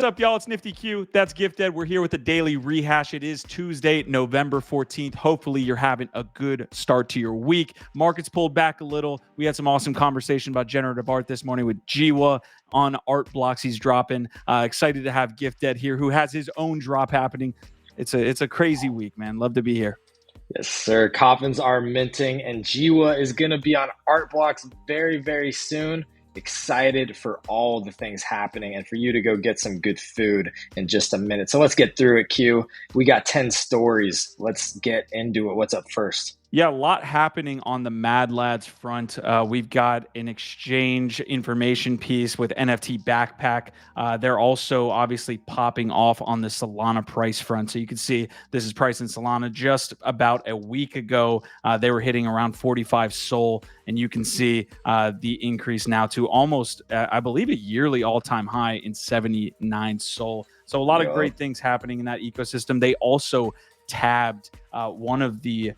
What's up, y'all? It's Nifty Q. That's Gifted. We're here with the daily rehash. It is Tuesday, November 14th. Hopefully, you're having a good start to your week. Markets pulled back a little. We had some awesome conversation about generative art this morning with Jiwa on art blocks. He's dropping. Excited to have Gifted here, who has his own drop happening. It's a crazy week, man. Love to be here. Yes, sir. Coffins are minting, and Jiwa is going to be on art blocks very, very soon. Excited for all the things happening and for you to go get some good food in just a minute. So let's get through it, Q. We got 10 stories. Let's get into it. What's up first? Yeah, a lot happening on the MadLads front. We've got an exchange information piece with NFT Backpack. They're also obviously popping off on the Solana price front. So you can see this is priced in Solana just about a week ago. They were hitting around 45 SOL, and you can see the increase now to almost, I believe, a yearly all-time high in 79 SOL. So a lot of great things happening in that ecosystem. They also tabbed one of the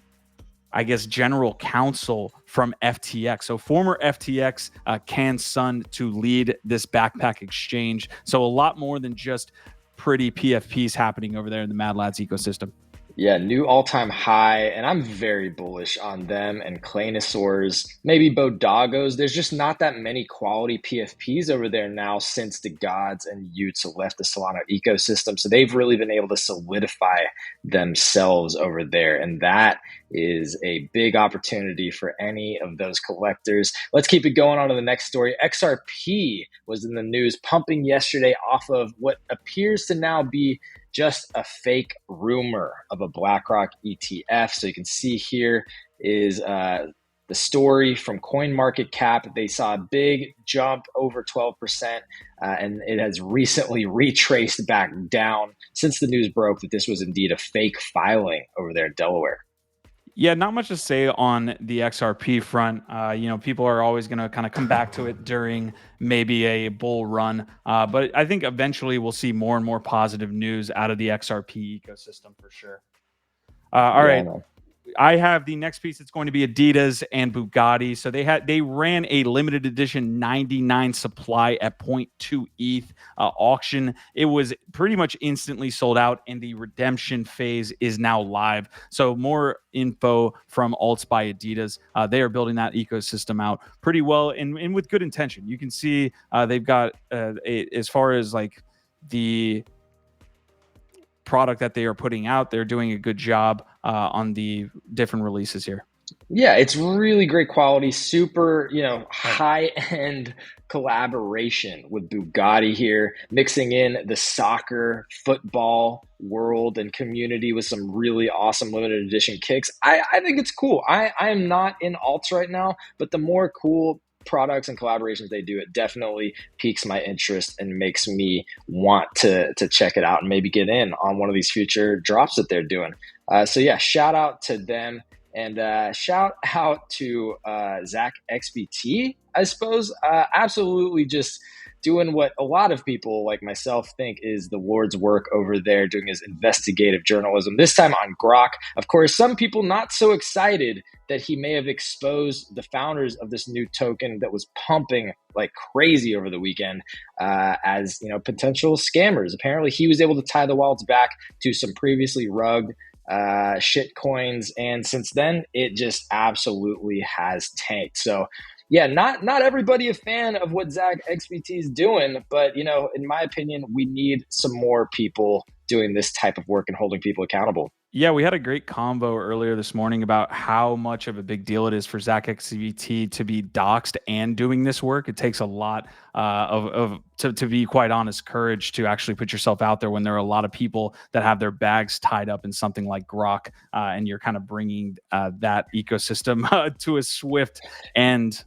general counsel from FTX. So former FTX Can Sun to lead this backpack exchange. So a lot more than just pretty PFPs happening over there in the MadLads ecosystem. Yeah, new all-time high, and I'm very bullish on them and Claynosaurs, maybe Bodagos. There's just not that many quality PFPs over there now since the gods and Utes left the Solana ecosystem. So they've really been able to solidify themselves over there, and that is a big opportunity for any of those collectors. Let's keep it going on to the next story. XRP was in the news, pumping yesterday off of what appears to now be just a fake rumor of a BlackRock ETF. So you can see here is the story from CoinMarketCap. They saw a big jump over 12%, and it has recently retraced back down since the news broke that this was indeed a fake filing over there in Delaware. Yeah, not much to say on the XRP front. People are always going to kind of come back to it during maybe a bull run. But I think eventually we'll see more and more positive news out of the XRP ecosystem for sure. All right. I have the next piece. It's going to be Adidas and Bugatti. So they ran a limited edition 99 supply at 0.2 ETH auction. It was pretty much instantly sold out, and the redemption phase is now live. So more info from Alts by Adidas. They are building that ecosystem out pretty well and with good intention. You can see they've got as far as like the product that they are putting out, they're doing a good job on the different releases here. Yeah, it's really great quality, super, high-end collaboration with Bugatti here, mixing in the soccer, football world and community with some really awesome limited edition kicks. I think it's cool. I am not in alts right now, but the more cool products and collaborations they do, it definitely piques my interest and makes me want to check it out and maybe get in on one of these future drops that they're doing. So yeah, shout out to them, and shout out to Zach XBT, I suppose. Absolutely just doing what a lot of people like myself think is the Lord's work over there, doing his investigative journalism, this time on GROK. Of course, some people not so excited that he may have exposed the founders of this new token that was pumping like crazy over the weekend as potential scammers. Apparently, he was able to tie the wallets back to some previously rugged shit coins, and since then, it just absolutely has tanked. So yeah, not everybody a fan of what Zach XBT is doing, but in my opinion, we need some more people doing this type of work and holding people accountable. Yeah, we had a great convo earlier this morning about how much of a big deal it is for Zach XBT to be doxxed and doing this work. It takes a lot to be quite honest, courage to actually put yourself out there when there are a lot of people that have their bags tied up in something like GROK, and you're kind of bringing that ecosystem to a swift end.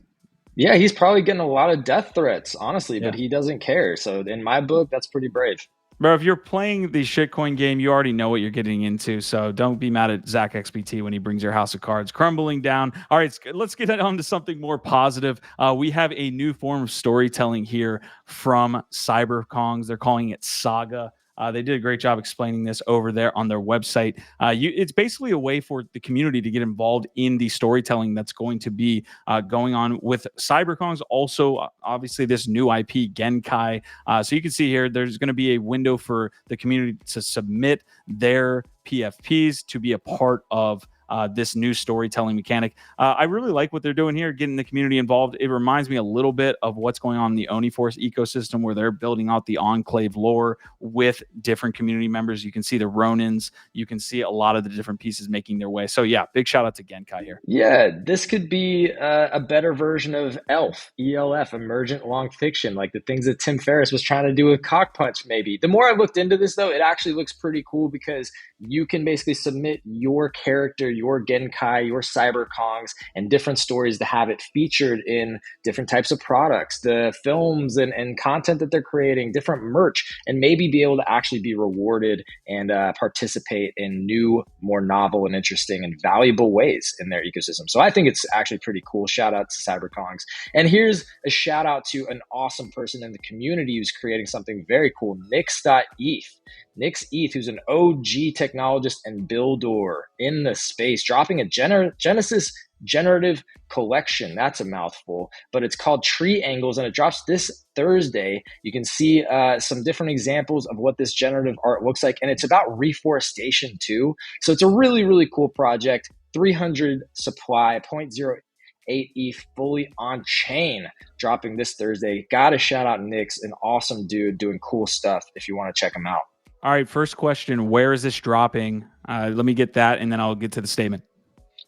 Yeah, he's probably getting a lot of death threats, honestly, but he doesn't care. So in my book, that's pretty brave. Bro, if you're playing the shitcoin game, you already know what you're getting into. So don't be mad at Zach XBT when he brings your house of cards crumbling down. All right, let's get on to something more positive. We have a new form of storytelling here from CyberKongz. They're calling it Saga. They did a great job explaining this over there on their website. It's basically a way for the community to get involved in the storytelling that's going to be going on with CyberKongz. Also, obviously, this new IP, Genkai. So you can see here, there's going to be a window for the community to submit their PFPs to be a part of this new storytelling mechanic. I really like what they're doing here, getting the community involved. It reminds me a little bit of what's going on in the Oniforce ecosystem, where they're building out the Enclave lore with different community members. You can see the Ronins. You can see a lot of the different pieces making their way. So yeah, big shout out to Genkai here. Yeah, this could be a better version of ELF, emergent long fiction, like the things that Tim Ferriss was trying to do with Cock Punch, maybe. The more I looked into this, though, it actually looks pretty cool because you can basically submit your character, your Genkai, your CyberKongz, and different stories to have it featured in different types of products, the films and content that they're creating, different merch, and maybe be able to actually be rewarded and participate in new, more novel and interesting and valuable ways in their ecosystem. So I think it's actually pretty cool. Shout out to CyberKongz. And here's a shout out to an awesome person in the community who's creating something very cool, Nix.eth. Nix.eth, who's an OG technologist and builder in the space, dropping a Genesis generative collection. That's a mouthful, but it's called TREEANGLES, and it drops this Thursday. You can see some different examples of what this generative art looks like, and it's about reforestation too. So it's a really, really cool project. 300 supply, 0.08 ETH, fully on chain, dropping this Thursday. Gotta shout out Nix, an awesome dude doing cool stuff if you want to check him out. All right, first question, where is this dropping? Let me get that, and then I'll get to the statement.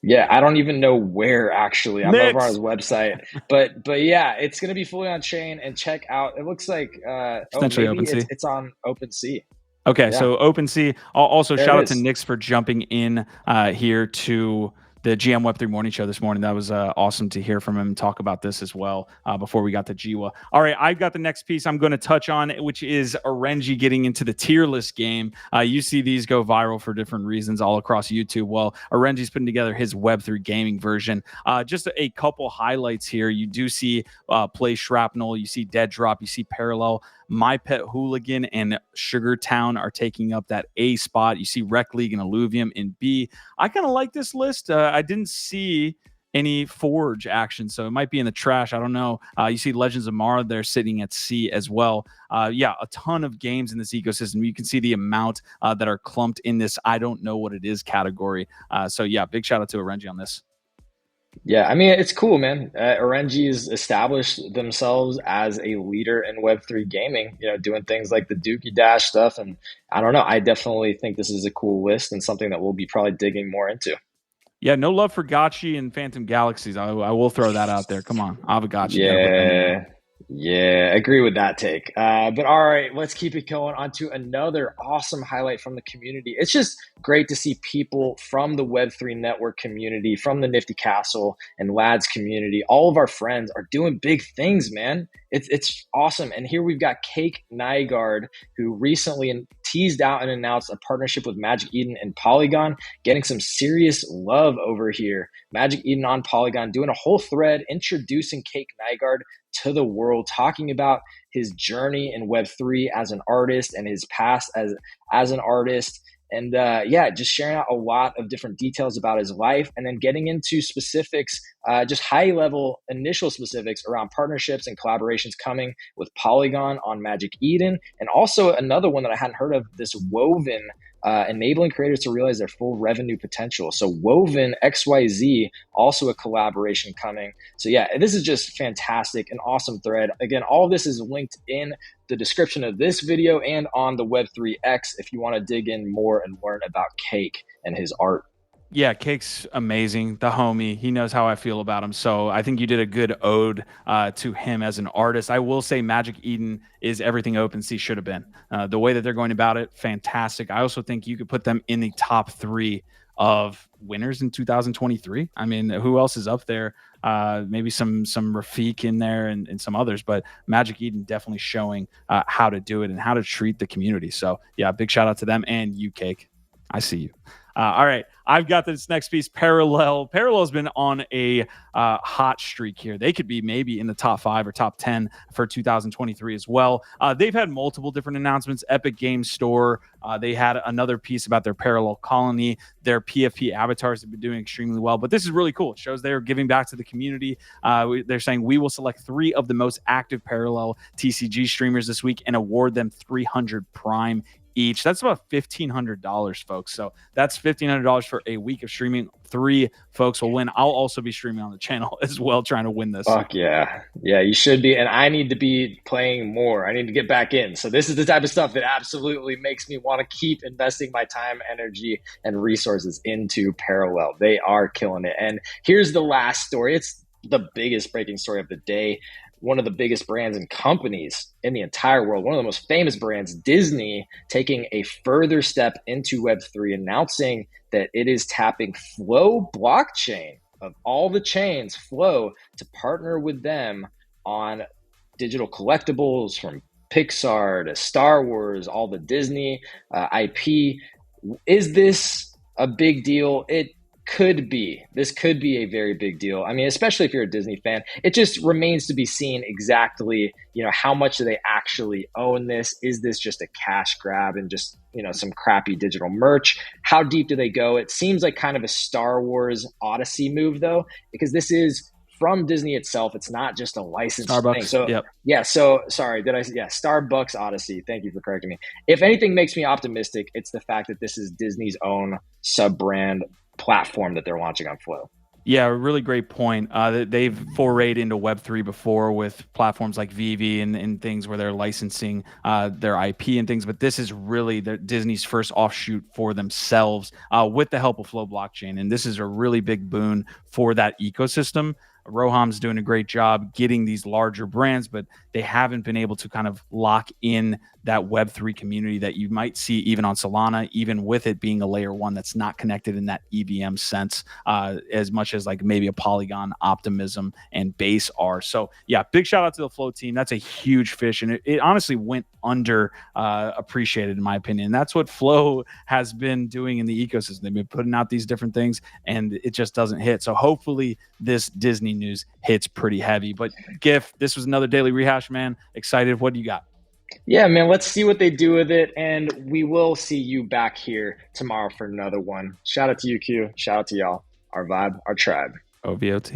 Yeah, I don't even know where actually. I'm over on his website, but yeah, it's gonna be fully on chain. And check out. It looks like essentially OpenSea. It's on OpenSea. Okay, yeah. So OpenSea. Also, there shout out to Nix for jumping in here to the GM Web3 morning show this morning. That was awesome to hear from him talk about this as well before we got to Jiwa. All right, I've got the next piece I'm going to touch on, which is Orangie getting into the tier list game. You see these go viral for different reasons all across YouTube. Well, Orangie's putting together his Web3 gaming version. Just a couple highlights here. You do see Play Shrapnel, you see Dead Drop, you see Parallel. My Pet Hooligan and Sugartown are taking up that A spot. You see Rec League and Alluvium in B. I kind of like this list. I didn't see any Forge action, so it might be in the trash. I don't know. You see Legends of Mara there sitting at C as well. Yeah, a ton of games in this ecosystem. You can see the amount that are clumped in this I don't know what it is category. So yeah, big shout out to Orangie on this. Yeah, I mean, it's cool, man. Orangie's established themselves as a leader in Web3 gaming, doing things like the Dookie Dash stuff. And I don't know, I definitely think this is a cool list and something that we'll be probably digging more into. Yeah, no love for Gotchi and Phantom Galaxies. I will throw that out there. Come on, Avagachi. Yeah, agree with that take. But all right, let's keep it going on to another awesome highlight from the community. It's just great to see people from the Web3 network community, from the Nifty Castle and Lads community. All of our friends are doing big things, man. It's awesome. And here we've got Cake Nygaard, who recently teased out and announced a partnership with Magic Eden and Polygon, getting some serious love over here. Magic Eden on Polygon doing a whole thread introducing Cake Nygaard to the world, talking about his journey in Web3 as an artist and his past as an artist. And yeah, just sharing out a lot of different details about his life, and then getting into specifics, just high level initial specifics around partnerships and collaborations coming with Polygon on Magic Eden. And also another one that I hadn't heard of, this Woven, enabling creators to realize their full revenue potential. So Woven XYZ, also a collaboration coming. So yeah, this is just fantastic, an awesome thread. Again, all of this is linked in the description of this video and on the Web3X if you want to dig in more and learn about Cake and his art. Yeah, Cake's amazing. The homie, he knows how I feel about him. So I think you did a good ode to him as an artist. I will say Magic Eden is everything OpenSea should have been. The way that they're going about it, fantastic. I also think you could put them in the top 3 of winners in 2023. I mean, who else is up there? Maybe some Rafiq in there and some others, but Magic Eden definitely showing how to do it and how to treat the community. So yeah, big shout out to them and you, Cake. I see you. All right, I've got this next piece. Parallel's been on a hot streak here. They could be maybe in the top 5 or top 10 for 2023 as well. They've had multiple different announcements. Epic Games Store. They had another piece about their Parallel Colony. Their PFP avatars have been doing extremely well. But this is really cool. It shows they're giving back to the community. They're saying we will select 3 of the most active Parallel TCG streamers this week and award them 300 Prime each. That's about $1,500, folks. So that's $1,500 for a week of streaming. 3 folks will win. I'll also be streaming on the channel as well, trying to win this. Fuck yeah. Yeah, you should be. And I need to be playing more. I need to get back in. So this is the type of stuff that absolutely makes me want to keep investing my time, energy, and resources into Parallel. They are killing it. And here's the last story. It's the biggest breaking story of the day. One of the biggest brands and companies in the entire world, one of the most famous brands, Disney, taking a further step into Web3, announcing that it is tapping Flow blockchain of all the chains, Flow, to partner with them on digital collectibles from Pixar to Star Wars, all the Disney IP. Is this a big deal? It could be. This could be a very big deal. I mean, especially if you're a Disney fan. It just remains to be seen exactly, how much do they actually own this? Is this just a cash grab and just, some crappy digital merch? How deep do they go? It seems like kind of a Star Wars Odyssey move, though, because this is from Disney itself. It's not just a licensed thing. So, yep. Yeah. So, sorry, Starbucks Odyssey. Thank you for correcting me. If anything makes me optimistic, it's the fact that this is Disney's own sub-brand platform that they're launching on Flow. Yeah, really great point. They've forayed into Web3 before with platforms like Vivi and things where they're licensing their IP and things, but this is really Disney's first offshoot for themselves with the help of Flow blockchain. And this is a really big boon for that ecosystem. Roham's doing a great job getting these larger brands, but they haven't been able to kind of lock in that Web3 community that you might see even on Solana, even with it being a layer 1 that's not connected in that EVM sense as much as like maybe a Polygon, Optimism, and Base are. So yeah, big shout out to the Flow team. That's a huge fish, and it honestly went under appreciated in my opinion. That's what Flow has been doing in the ecosystem. They've been putting out these different things, and it just doesn't hit. So hopefully this Disney news hits pretty heavy. But Gif, this was another daily rehash, man. Excited. What do you got? Yeah, man, let's see what they do with it. And we will see you back here tomorrow for another one. Shout out to you, Q. Shout out to y'all. Our vibe, our tribe. OVOT.